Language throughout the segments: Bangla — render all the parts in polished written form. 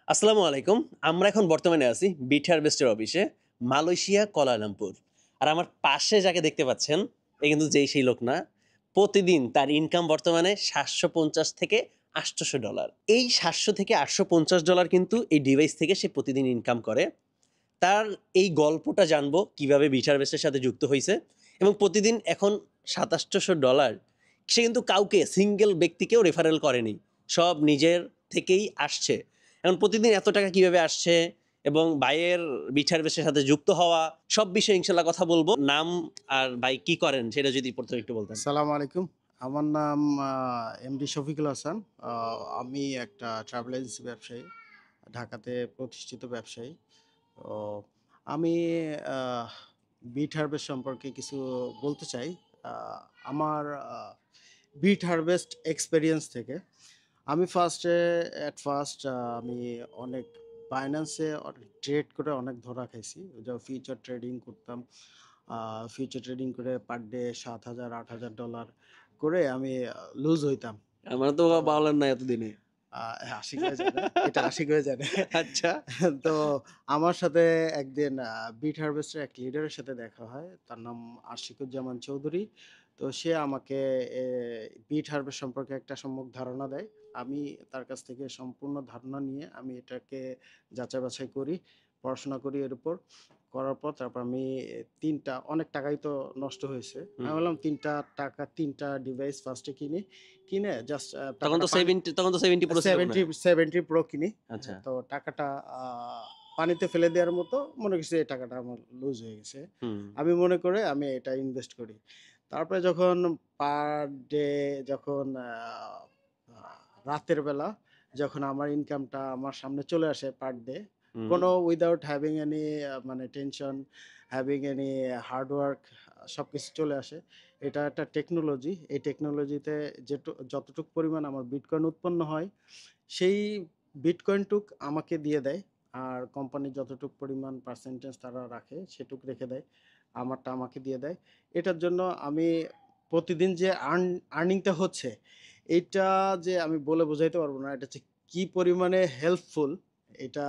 আসসালামু আলাইকুম। আমরা এখন বর্তমানে আছি বিট হারভেস্টের অফিসে, মালয়েশিয়া, কুয়ালালামপুর। আর আমার পাশে যাকে দেখতে পাচ্ছেন, এ কিন্তু যেই সেই লোক না। প্রতিদিন তার ইনকাম বর্তমানে $৭৫০ থেকে $৮০০। এই $৭০০ থেকে $৮৫০ কিন্তু এই ডিভাইস থেকে সে প্রতিদিন ইনকাম করে। তার এই গল্পটা জানবো কিভাবে বিট হারভেস্টের সাথে যুক্ত হইছে এবং প্রতিদিন এখন $২৭০০ সে কিন্তু কাউকে সিঙ্গেল ব্যক্তিকেও রেফারেল করেনি। সব নিজের থেকেই আসছে। এখন প্রতিদিন এত টাকা কিভাবে আসছে এবং ভাইয়ের বিট হারভেস্টের সাথে যুক্ত হওয়া সব বিষয়ে ইনশাল্লাহ কথা বলবো। নাম আর ভাই কি করেন সেটা যদি প্রথমে একটু বলতেন। সালাম আলাইকুম। আমার নাম এমডি শফিকুল হাসান। আমি একটা ট্রাভেল এজেন্সি ব্যবসায়ী, ঢাকাতে প্রতিষ্ঠিত ব্যবসায়ী। তো আমি আহ, বিট হারভেস্ট সম্পর্কে কিছু বলতে চাই। আমার বিট হারভেস্ট এক্সপেরিয়েন্স থেকে আমি ফার্স্ট আমি অনেক বাইন্যান্সে ট্রেড করে অনেক ধরা খাইছি। যেমন ফিউচার ট্রেডিং করতাম। ফিউচার ট্রেডিং করে পার ডে ৭,০০০ $৮,০০০ করে আমি লুজ হইতাম। আমার তো তো বলেন না এতদিনে। আশিক হয়ে জানে, এটা আশিক হয়ে জানে। আচ্ছা। তো আমার সাথে একদিন বিট হারভেস্টের এক লিডারের সাথে দেখা হয়। তার নাম আশিকুজ্জামান চৌধুরী। তো সে আমাকে বিট হারভেস্ট সম্পর্কে একটা সম্যক ধারণা দেয়। আমি তার কাছ থেকে সম্পূর্ণ ধারণা নিয়ে আমি এটাকে যাচাই বাছাই করি, পড়াশোনা করি এর উপর। করার পর তারপর আমি ৩ টা অনেক টাকাই তো নষ্ট হয়েছে। আমি হুম। বললাম ৩ টা ডিভাইস ফার্স্ট এ কিনি। কিনে জাস্ট তখন টাকাটা তো 70 পুরো ছিল মনে 70 হয়। 70 প্রো কিনি। আচ্ছা। তো টাকাটা পানিতে ফেলে দেওয়ার মতো মনে করছি এই টাকাটা আমার লুজ হয়ে গেছে। হুম। আমি মনে করে আমি এটা ইনভেস্ট করি। তারপরে যখন পার ডে যখন আ রাতের বেলা যখন আমার ইনকামটা আমার সামনে চলে আসে পার ডে, হুম। কোনো উইথআউট হ্যাভিং এনি মানে tension, having any hard work, সবকিছু চলে আসে। এটা একটা টেকনোলজি। এই টেকনোলজিতে যতটুক পরিমাণ আমার বিটকয়েন উৎপন্ন হয়, সেই বিটকয়েনটুক আমাকে দিয়ে দেয়। আর কোম্পানি যতটুক পরিমাণ পার্সেন্টেজ তারা রাখে, সেটুক রেখে দেয়। আমারটা আমাকে দিয়ে দেয়। এটার জন্য আমি প্রতিদিন যে আর্নিংটা হচ্ছে, এইটা যে আমি বলে বোঝাইতে পারব না। এটা যে কি পরিমাণে হেল্পফুল, এটা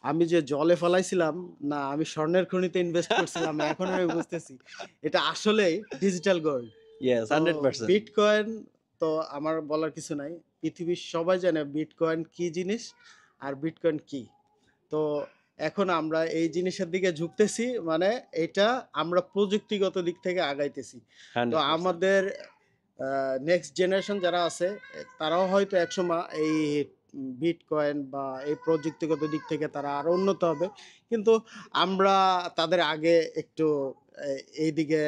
আমি যে জলে ফেলাইছিলাম, না আমি স্বর্ণের খনিতে ইনভেস্ট করছিলাম, এখন আমি বুঝতেছি। এটা আসলেই ডিজিটাল গোল্ড। ইয়েস, তো 100%। বিটকয়েন তো আমার বলার কিছু নাই। পৃথিবীর সবাই জানে বিটকয়েন কি জিনিস আর বিটকয়েন কি। তো এখন আমরা এই জিনিসের দিকে ঝুঁকতেছি, মানে এটা আমরা প্রযুক্তিগত দিক থেকে আগাইতেছি। তো 100%। আমাদের নেক্সট জেনারেশন যারা আছে তারাও হয়তো একসময় এই বিটকয়েন বা এই প্রযুক্তিগত দিক থেকে তারা আরো উন্নত হবে। কিন্তু আমরা তাদের আগে একটু এইদিকে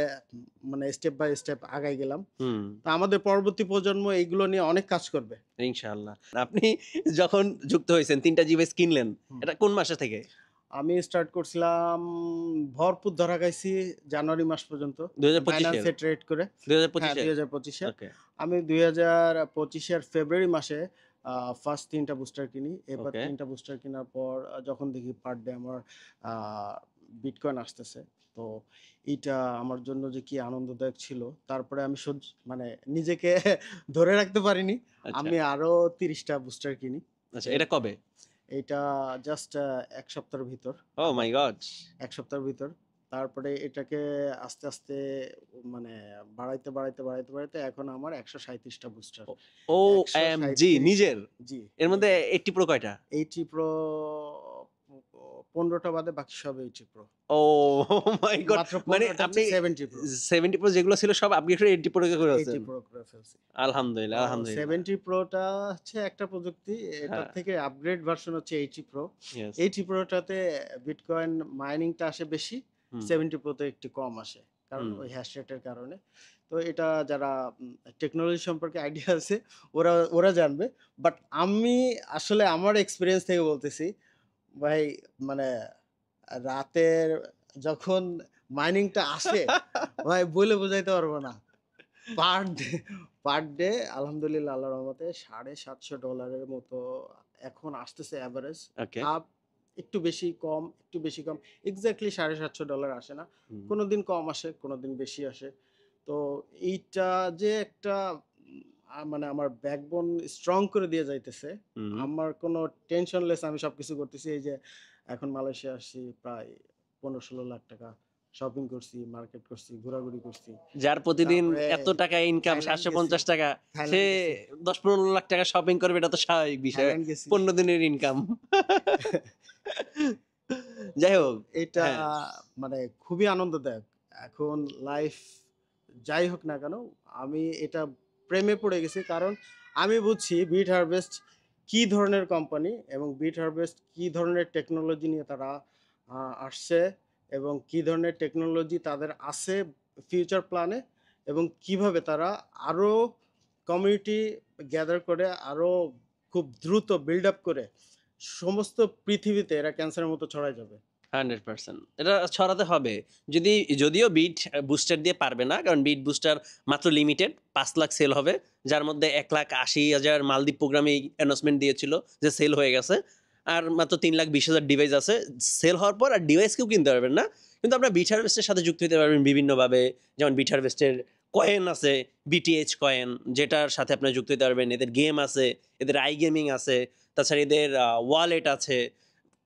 মানে স্টেপ বাই স্টেপ আগাই গেলাম। হুম। তো আমাদের পরবর্তী প্রজন্ম এইগুলো নিয়ে অনেক কাজ করবে। ইনশাআল্লাহ। আপনি যখন যুক্ত হইছেন ৩ টা ডিভাইস কিনলেন, হুম। এটা কোন মাসে থেকে? আমি স্টার্ট করছিলাম, ভরপুর ধরা খাইছি জানুয়ারি মাস পর্যন্ত ২০২৫ এর? বাইন্যান্সে ট্রেড করে। হ্যাঁ, ২০২৫ এর? ২০২৫ এর। ওকে, আমি ২০২৫ এর ফেব্রুয়ারি মাসে ফার্স্ট ৩ টা বুস্টার কিনি। এবার ওকে। ৩ টা বুস্টার কেনার পর যখন দেখি পার ডে আমার আ বিটকয়েন আসতেছে। তো এইটা আমার জন্য যে কি আনন্দদায়ক ছিল। তারপরে আমি মানে নিজেকে ধরে রাখতে পারিনি। আচ্ছা, আমি আরো ৩০ টা বুস্টার কিনি। আচ্ছা, এটা এরপর কবে? এইটা জাস্ট ১ সপ্তাহের ভিতর। ওহ আবার মাই গড! ১ সপ্তাহের ভিতর। তারপরে এটাকে আস্তে, আস্তে মানে বাড়াইতে এখন আমার ১৩৭ টা বুস্টার। ও OMG ১৩৭ টা। নিজের? জি, এর মধ্যে নিজের। 80 প্রো কয়টা? 80 প্রো ১৫ টা বাদে বাকি সব 80 প্রো। ওহ মাই গড! মাত্র মানে ১৫ টা হচ্ছে আপনি 70 প্রো। 70 প্রো যেগুলো ছিল সব আপগ্রেড করে 80 প্রো করে 80 ফেলছেন। প্রো করে ফেলছি। আলহামদুলিল্লাহ, তো আলহামদুলিল্লাহ। 70 প্রোটা হচ্ছে একটা প্রযুক্তি। এটার হ্যাঁ, থেকে আপগ্রেড ভার্সন হচ্ছে 80 প্রো। ইয়েস। 80 প্রোটাতে বিটকয়েন মাইনিংটা আসে বেশি, হুম, 70 প্রোতে একটু কম আসে। কারণ হুম। ওই হ্যাশ রেটের কারণে। তো এটা যারা টেকনোলজি সম্পর্কে আইডিয়া আছে ওরা ওরা জানবে। বাট আমি আসলে আমার এক্সপেরিয়েন্স থেকে বলতেছি, ভাই মানে রাতের যখন মাইনিংটা আসে, ভাই বলে বোঝাইতে পারব না। পার ডে পার ডে আলহামদুলিল্লাহ আল্লাহর রহমতে $৭৫০ এর মতো এখন আসতেছে এভারেজ। ওকে। আপ একটু বেশি কম, একটু বেশি কম। এক্সাক্টলি $৭৫০ আসে না। হুম। কোনোদিন কম আসে, কোনোদিন বেশি আসে। তো এইটা যে একটা মানে আমার ব্যাকবোন স্ট্রং করে দিয়ে যাইতেছে। হুম। আমার কোনো টেনশনলেস আমি সবকিছু করতেছি। এই যে এখন মালয়েশিয়া আসছি প্রায় ১৫-১৬ লাখ টাকা শপিং করছি, মার্কেট করছি, ঘোরাঘুরি করছি। যার প্রতিদিন তারপরে এত টাকা ইনকাম থাইল্যান্ড গেছি, ৭৫০ টাকা, সে থাইল্যান্ড গেছি, ১০-১৫ লাখ টাকা শপিং করবে, এটা তো স্বাভাবিক বিষয়। থাইল্যান্ড গেছি। ১৫ দিনের ইনকাম। যাই তো হোক, এটা হ্যাঁ, মানে খুবই আনন্দদায়ক। এখন লাইফ যাই হোক না কেন, আমি এটা প্রেমে পড়ে গেছি। কারণ আমি বুঝছি বিট হারভেস্ট কি ধরনের কোম্পানি এবং বিট হারভেস্ট কি ধরনের টেকনোলজি নিয়ে তারা আসছে এবং কি ধরনের টেকনোলজি তাদের আছে ফিউচার প্ল্যানে এবং কিভাবে তারা আরো কমিউনিটি গ্যাদার করে আরো খুব দ্রুত বিল্ড আপ করে সমস্ত পৃথিবীতে এরা ক্যান্সারের মতো ছড়ায় যাবে। 100% এটা ছড়াতে হবে। যদিও বিট বুস্টার দিয়ে পারবে না, কারণ বিট বুস্টার মাত্র লিমিটেড ৫ লাখ সেল হবে, যার মধ্যে ১,৮০,০০০ মালদ্বীপ প্রোগ্রামে অ্যানাউন্সমেন্ট দিয়েছিল যে সেল হয়ে গেছে। আর মাত্র ৩,২০,০০০ ডিভাইস আছে সেল হওয়ার পর। আর ডিভাইস কেউ কিনতে পারবেন না, কিন্তু আপনার বিট হারভেস্টের সাথে যুক্ত হতে পারবেন বিভিন্নভাবে। যেমন বিট হারভেস্টের কয়েন আছে, বিটিএইচ কয়েন, যেটার সাথে আপনার যুক্ত হতে পারবেন। এদের গেম আছে, এদের আই গেমিং আছে, তাছাড়া এদের ওয়ালেট আছে।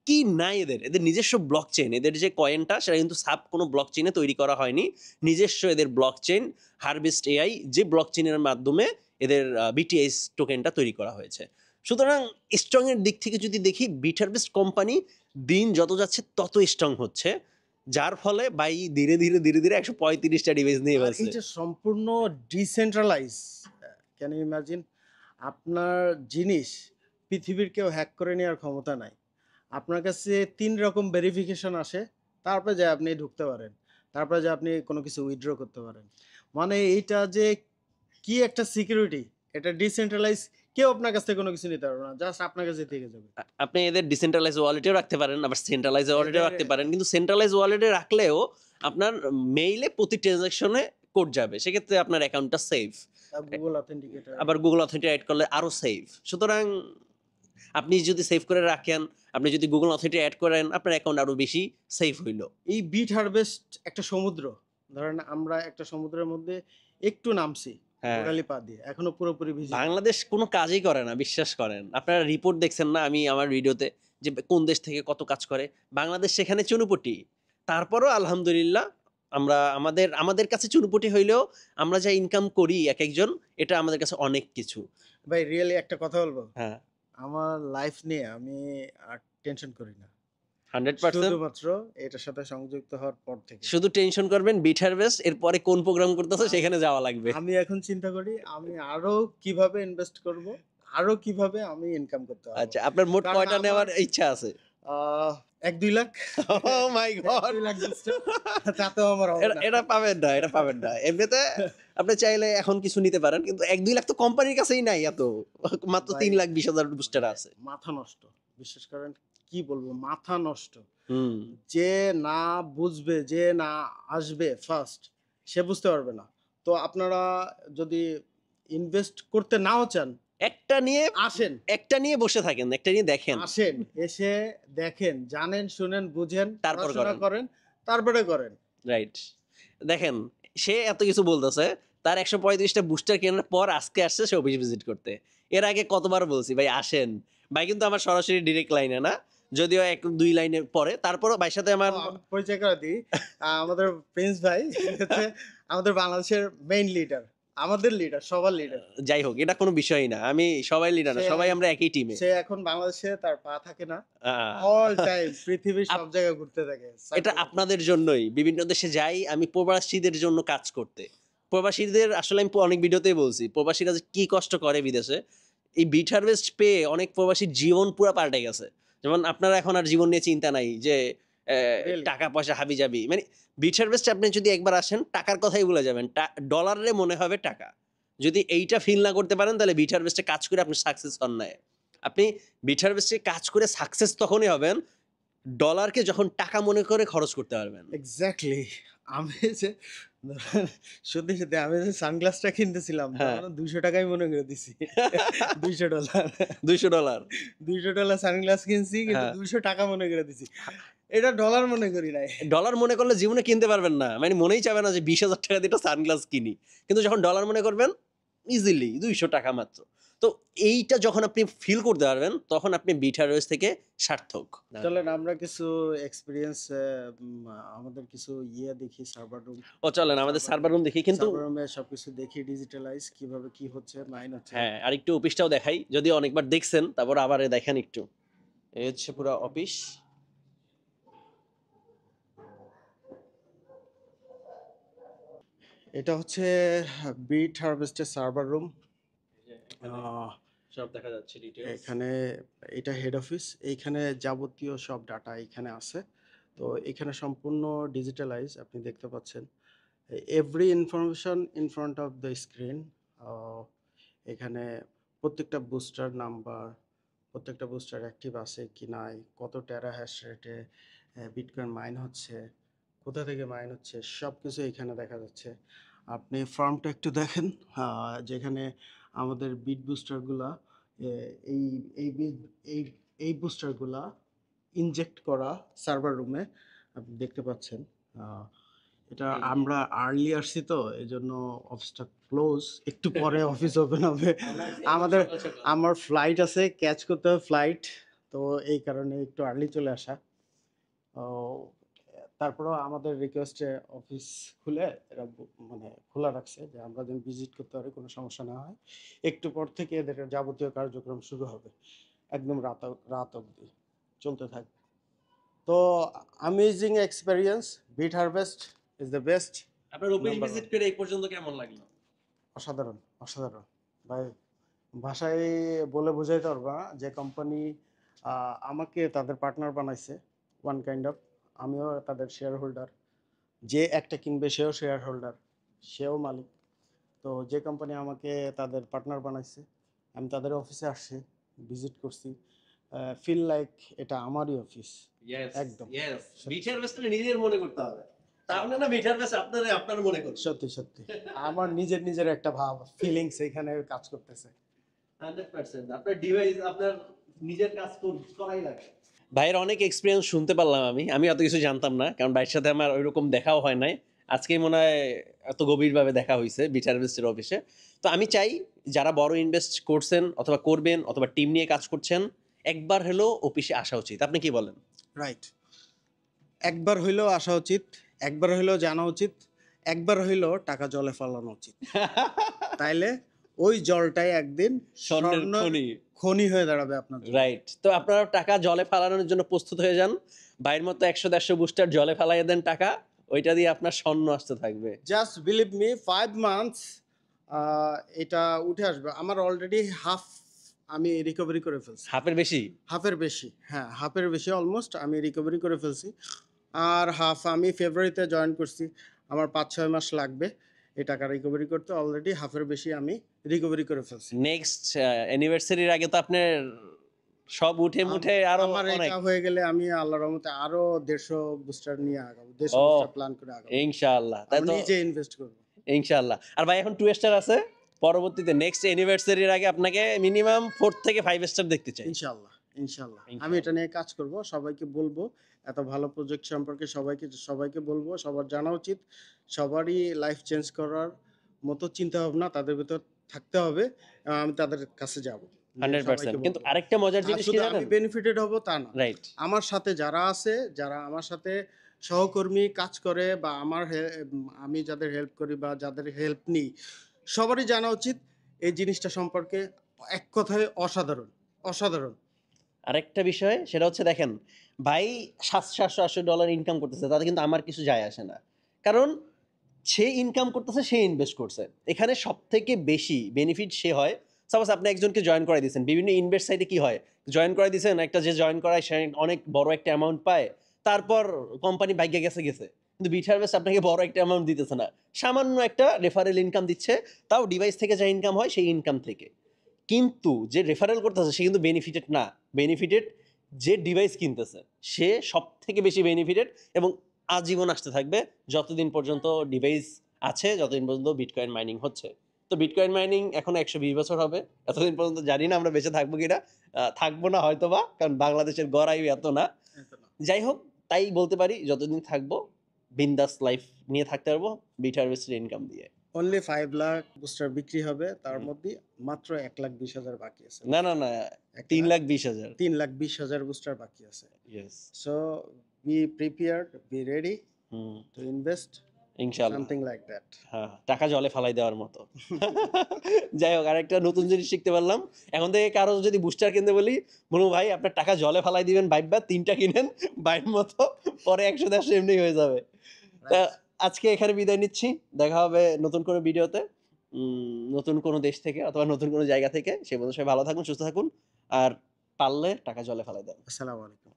কি নাই এদের, এদের নিজস্ব ব্লক চেইন। এদের যে কয়েনটা সেটা কিন্তু সাব কোনো ব্লক চেইনে তৈরি করা হয়নি, নিজস্ব এদের ব্লক চেইন হারভেস্ট এআই, যে ব্লক চেইনের মাধ্যমে এদের বিটিএস টোকেনটা তৈরি করা হয়েছে। সুতরাং স্ট্রং এর দিক থেকে যদি দেখি, বিট হারভেস্ট কোম্পানি দিন যত যাচ্ছে তত স্ট্রং হচ্ছে, যার ফলে ভাই ধীরে ধীরে ধীরে ধীরে ১৩৫টা ডিভাইস নিয়ে আর ফেলছে। এটা সম্পূর্ণ ডিসেন্ট্রালাইজ। Can you imagine? আপনার জিনিস পৃথিবীর কেউ হ্যাক করে নেওয়ার ক্ষমতা নাই। আপনার কাছে ৩ রকম ভেরিফিকেশন আসে, তারপরে যেয়ে আপনি ঢুকতে পারেন। তারপরে যেয়ে আপনি কোনো কিছু উইথড্র করতে পারেন। মানে এইটা যে কি একটা সিকিউরিটি, এটা ডিসেন্ট্রালাইজ, কেউ আপনার কাছ থেকে কোনো কিছু নিতে পারবে না। জাস্ট আপনার কাছে থেকে যাবে। আপনি এদের ডিসেন্ট্রালাইজ ওয়ালেটেও রাখতে পারেন, আবার সেন্ট্রালাইজ ওয়ালেটেও এদের রাখতে পারেন, কিন্তু সেন্ট্রালাইজ ওয়ালেটে রাখলেও আপনার মেইলে প্রতি ট্রানজাকশনে কোড যাবে, সেক্ষেত্রে আপনার অ্যাকাউন্টটা সেফ। Google authenticator. আবার গুগল অথেন্টিকেট করলে আরো সেফ। সুতরাং আপনি যদি সেভ করে রাখেন, আপনি যদি গুগল অথেন্টিকেট অ্যাড করেন, আপনার অ্যাকাউন্ট আরো বেশি সেফ হইল। এই বিট হারভেস্ট একটা সমুদ্র। ধরেন আমরা একটা সমুদ্রের মধ্যে একটু নামছি হ্যাঁ, গোড়ালি পা দিয়ে। এখনো পুরোপুরি ভিজি নাই। বাংলাদেশ কোনো কাজই করে না, বিশ্বাস করেন। আপনারা রিপোর্ট দেখছেন না আমি আমার ভিডিওতে, যে কোন দেশ থেকে কত কাজ করে, বাংলাদেশ সেখানে চুনুপুটি। তারপরও আলহামদুলিল্লাহ আমরা আমাদের আমাদের কাছে চুনুপুটি হইলেও আমরা যা ইনকাম করি এক একজন, এটা আমাদের কাছে অনেক কিছু। ভাই রিয়েলি একটা কথা বলবো? হ্যাঁ, আমার লাইফ নিয়ে আমি আর টেনশন করি না। 100%। শুধুমাত্র এটার সাথে সংযুক্ত হওয়ার পর থেকে। শুধু টেনশন করবেন বিট হারভেস্ট, এরপরে কোন প্রোগ্রাম করতেছে আ সেখানে যাওয়া লাগবে। আমি এখন চিন্তা করি আমি আরো কিভাবে ইনভেস্ট করব, আরো কিভাবে আমি ইনকাম করতে পারবো। আচ্ছা, আপনার মোট কারণ কয়টা আমার নেওয়ার ইচ্ছা আছে? ১-২ লাখ। ও মাই গড! ১-২ লাখ বুঝছো? তাতেও আমার হবে এটা না। এটা পাবেন না, এটা পাবেন না। এমনিতে আপনি চাইলে এখন কিছু নিতে পারেন, কিন্তু ১-২ লাখ তো কোম্পানির কাছেই নাই এত। মাত্র ভাই ৩,২০,০০০ বুস্টার মানে আছে। মাথা নষ্ট। বিশ্বাস করেন, কি বলবো, মাথা নষ্ট। হুম। যে না বুঝবে, যে না আসবে ফার্স্ট, সে বুঝতে পারবে না। তো আপনারা যদি ইনভেস্ট করতে নাও চান, একটা নিয়ে আসেন, একটা নিয়ে বসে থাকেন, একটা নিয়ে দেখেন, আসেন, এসে দেখেন, জানেন, শুনেন, বুঝেন, তারপর পড়াশোনা করেন। করেন, তারপরে করেন। রাইট। দেখেন, সে এত কিছু বলতেছে, তার ১৩৫টা বুস্টার কেনার পর আজকে আসছে সে অফিস ভিজিট করতে। এর আগে কতবার বলছি ভাই আসেন। ভাই কিন্তু আমার সরাসরি ডিরেক্ট লাইনে না, যদিও ১-২ লাইনের পরে, তারপরও ভাইয়ের সাথে আমার আমি পরিচয় করে দিই। আমাদের প্রিন্স ভাই হচ্ছে আমাদের বাংলাদেশের মেইন লিডার। আমাদের লিডার, সবার লিডার। যাই হোক, এটা কোনো বিষয়ই না। আমি সবাই লিডার না, সে সবাই আমরা একই টিমে। সে এখন বাংলাদেশে তার পা থাকে না। আ অল টাইম পৃথিবীর সব জায়গায় ঘুরতে থাকে। এটা আপনাদের জন্যই। বিভিন্ন দেশে যাই আমি প্রবাসীদের জন্য কাজ করতে। প্রবাসীদের আসলে আমি অনেক ভিডিওতেই বলছি, প্রবাসীরা যে কি কষ্ট করে বিদেশে। এই বিট হারভেস্ট পেয়ে অনেক প্রবাসীর জীবন পুরা পাল্টে গেছে। যেমন আপনারা এখন আর জীবন নিয়ে চিন্তা নাই যে রিয়েলি টাকা-পয়সা হাবি-জাবি। মানে বিট হারভেস্টে আপনি যদি একবার আসেন, টাকার কথাই ভুলে যাবেন। ডলারে মনে হবে টাকা। যদি এইটা ফিল না করতে পারেন, তাহলে বিট হারভেস্টে কাজ করে আপনি সাকসেস হন নাই। আপনি বিট হারভেস্টে কাজ করে সাকসেস তখনই হবেন, ডলারকে যখন টাকা মনে করে খরচ করতে পারবেন। এক্সাক্টলি। আমি যে ধরেন সত্যি, সত্যি আমি যে সানগ্লাসটা কিনতেছিলাম হ্যাঁ। তখন ৳২০০ মনে করে দিছি। $২০০ $200 $২০০ সানগ্লাস কিনছি কিন্তু হ্যাঁ। ৳২০০ মনে করে দিছি। এটা ডলার মনে করি নাই। ডলার মনে করলে জীবনে কিনতে পারবেন না। মানে মনেই চাবে না যে ৳২০,০০০ দিয়ে একটা সানগ্লাস কিনি। কিন্তু যখন ডলার মনে করবেন, ইজিলি ২০০ টাকা মাত্র। তো এইটা যখন আপনি ফিল করতে পারবেন, তখন আপনি বিট হারভেস্ট থেকে সার্থক। চলেন আমরা কিছু এক্সপেরিয়েন্স আমাদের কিছু দেখি সার্ভার রুম। ও চলেন আমাদের সার্ভার রুম দেখি, কিন্তু সার্ভার রুমে সবকিছু দেখি ডিজিটালাইজ কিভাবে কি হচ্ছে মাইন হচ্ছে। হ্যাঁ, আরেকটু অফিসটাও দেখাই। যদিও অনেকবার দেখছেন, তারপর আবার দেখেন একটু। এই হচ্ছে পুরা অফিস। এটা হচ্ছে বিট হারভেস্টের সার্ভার রুম। সব দেখা যাচ্ছে ডিটেইলস। এখানে এটা হেড অফিস। এইখানে যাবতীয় সব ডাটা এখানে আছে। তো এখানে সম্পূর্ণ ডিজিটালাইজ আপনি দেখতে পাচ্ছেন। Every information in front of the screen. এখানে প্রত্যেকটা বুস্টার নাম্বার, প্রত্যেকটা বুস্টার অ্যাক্টিভ আছে কি নাই, কত টেরা হ্যাশ রেটে বিটকয়েন মাইন হচ্ছে, কোথা থেকে মাইন হচ্ছে, সব কিছু এখানে দেখা যাচ্ছে। আপনি ফার্মটা একটু দেখেন, যেখানে আমাদের বিট বুস্টারগুলা এই এই এই এই বুস্টারগুলা ইনজেক্ট করা সার্ভার রুমে আপনি দেখতে পাচ্ছেন। এটা আমরা আর্লি আসছি তো এই জন্য অফিসটা ক্লোজ, একটু পরে অফিস ওপেন হবে। আমাদের আমার ফ্লাইট আছে, ক্যাচ করতে হবে ফ্লাইট, তো এই কারণে একটু আর্লি চলে আসা। ও, তারপরেও আমাদের রিকোয়েস্টে অফিস খুলে এরা মানে খোলা রাখছে যে আমরা যেন ভিজিট করতে পারি, কোনো সমস্যা না হয়। একটু পর থেকে এদের যাবতীয় কার্যক্রম শুরু হবে, একদম রাত অবধি চলতে থাকবে। তো amazing experience, beat harvest is the best. আপনার অফিস Number ভিজিট one. করে এই পর্যন্ত কেমন লাগলো? অসাধারণ, অসাধারণ ভাই, ভাষায় বলে বোঝাইতে পারবো না যে কোম্পানি আমাকে তাদের পার্টনার বানাইছে ওয়ান কাইন্ড অফ। আমিও তাদের শেয়ার হোল্ডার, যে একটা কিনবে সেও শেয়ার হোল্ডার, সেও মালিক। তো যে কোম্পানি আমাকে তাদের পার্টনার বানাইছে, আমি তাদের অফিসে আসছি, ভিজিট করছি, ফিল লাইক এটা আমারই অফিস। ইয়েস, একদম ইয়েস। বিট হারভেস্টটা নিজের মনে করতে হবে। তাহলে না বিট হারভেস্ট আপনার মনে করবে। সত্যি সত্যি আমার নিজের একটা ভাব ফিলিংস এখানে কাজ করতেছে। 100% আপনার ডিভাইস আপনার নিজের কাজ করাই লাগে। ভাইয়ের অনেক এক্সপিরিয়েন্স শুনতে পারলাম আমি এত কিছু জানতাম না, কারণ ভাইয়ের সাথে আমার ওইরকম দেখাও হয় নাই। আজকেই মনে হয় এত গভীরভাবে দেখা হয়েছে বিট হারভেস্টের অফিসে। তো আমি চাই যারা বড় ইনভেস্ট করছেন অথবা করবেন অথবা টিম নিয়ে কাজ করছেন, একবার হলেও অফিসে আসা উচিত। আপনি কি বলেন? রাইট, একবার হইলেও আসা উচিত, একবার হইলেও জানা উচিত, একবার হইলেও টাকা জলে ফেলানো উচিত। তাইলে ওই জলটাই একদিন স্বর্ণের স্বর্ণ খনি। খনি হয়ে দাঁড়াবে আপনার জন্য। রাইট। তো আপনারা টাকা জলে ফালানোর জন্য প্রস্তুত হয়ে যান। ভাইয়ের মতো 100-150 বুস্টার জলে ফালাইয়া দেন টাকা, ওইটা দিয়ে আপনার স্বর্ণ আসতে থাকবে। জাস্ট বিলিভ মি 5 মান্থস এটা উঠে আসবে। আমার অলরেডি হাফ আমি রিকভারি করে ফেলছি। হাফের বেশি? হাফের বেশি, হ্যাঁ হাফের বেশি অলমোস্ট আমি রিকভারি করে ফেলছি। আর হাফ আমি ফেব্রুয়ারিতে জয়েন করছি, আমার 5-6 মাস লাগবে এই টাকা রিকভারি করতে। অলরেডি হাফের বেশি আমি রিকভারি করে ফেলছি। নেক্সট অ্যানিভার্সারির আগে তো আপনার সব উঠে মুঠে আরো আমার অনেক। এটা হয়ে গেলে আমি আল্লাহর রহমতে আরো 150 বুস্টার নিয়ে আগাবো, 150 ও বুস্টার প্ল্যান করে আগাবো। ইনশাআল্লাহ। তাই আমি তো নিজে ইনভেস্ট করবো ইনশাআল্লাহ। আর ভাই এখন 2 স্টার আছে, পরবর্তীতে নেক্সট অ্যানিভার্সারির আগে আপনাকে মিনিমাম 4 থেকে 5 স্টার দেখতে চাই। ইনশাআল্লাহ। ইনশাআল্লাহ আমি ইনশাআল্লাহ। এটা নিয়ে কাজ করব, সবাইকে বলবো, এত ভালো প্রজেক্ট সম্পর্কে সবাইকে বলবো, সবার জানা উচিত, সবারই লাইফ চেঞ্জ করার মতো চিন্তা ভাবনা তাদের ভিতর থাকতে হবে। আমি তাদের কাছে যাব, যে 100%। সবাইকে কিন্তু বলবো। আরেকটা মজার আর জিনিস কি শুধু আমি জানেন? বেনিফিটেড হব তা না, রাইট। আমার সাথে যারা আছে, যারা আমার সাথে সহকর্মী কাজ করে বা আমি যাদের হেল্প করি বা যাদের হেল্প নিই, সবারই জানা উচিত এই জিনিসটা সম্পর্কে। এক কথায় অসাধারণ, অসাধারণ। আরেকটা বিষয় সেটা হচ্ছে দেখেন, ভাই $700-800 ইনকাম করতেছে, তাতে কিন্তু আমার কিছু যায় আসে না। কারণ সে ইনকাম করতেছে, সে ইনভেস্ট করছে। এখানে সবথেকে বেশি বেনিফিট সে হয়। সাপোজ আপনি একজনকে জয়েন করাই দিয়েছেন, বিভিন্ন ইনভেস্ট সাইটে কি হয়, জয়েন করাই দিয়েছেন, একটা যে জয়েন করায় সে অনেক বড় একটা অ্যামাউন্ট পায়, তারপর কোম্পানি ভাগ্যে গেছে। কিন্তু বিট হারভেস্ট আপনাকে বড় একটা অ্যামাউন্ট দিতেছে না, সামান্য একটা রেফারেল ইনকাম দিচ্ছে, তাও ডিভাইস থেকে যা ইনকাম হয় সেই ইনকাম থেকে। কিন্তু যে রেফারেল করতেছে সে কিন্তু বেনিফিটেড না, বেনিফিটেড যে ডিভাইস কিনতেছে, সে সব থেকে বেশি বেনিফিটেড এবং আজীবন আসতে থাকবে যতদিন পর্যন্ত ডিভাইস আছে, যতদিন পর্যন্ত বিটকয়েন মাইনিং হচ্ছে। তো বিটকয়েন মাইনিং এখন 120 বছর হবে, এতদিন পর্যন্ত জানি না আমরা বেঁচে থাকবো কিনা, থাকবো না হয়তো বা, কারণ বাংলাদেশের গড় আয়ু এত না। যাই হোক, তাই বলতে পারি যতদিন থাকবো বিন্দাস লাইফ নিয়ে থাকতে পারবো বিট হারভেস্টের ইনকাম দিয়ে। অনলি 5 লাখ বুস্টার বিক্রি হবে, তার হুম। মধ্যে মাত্র 1,20,000 বাকি আছে। না, না, না, 1,00,000 3,20,000। 3,20,000 বুস্টার বাকি আছে। Yes. So be prepared, be ready hmm, to invest ইনশাআল্লাহ। Something like that. হ্যাঁ, টাকা জলে ফালাই দেওয়ার মতো। যাই হোক, আরেকটা নতুন জিনিস শিখতে পারলাম। এখন থেকে কারো যদি বুস্টার কিনতে বলি, বলবো ভাই আপনার টাকা জলে ফালাই দিবেন ভাইব্বা ৩ টা কিনেন ভাইয়ের মতো। পরে ১০০-১৫০ এমনি হয়ে যাবে। তা রাইট। আজকে এখানে বিদায় নিচ্ছি। দেখা হবে নতুন কোনো ভিডিওতে। নতুন কোনো দেশ থেকে অথবা নতুন কোনো জায়গা থেকে। সে পর্যন্ত সবাই ভালো থাকুন, সুস্থ থাকুন। আর পারলে টাকা জলে ফালাই দেন। আসসালামু আলাইকুম।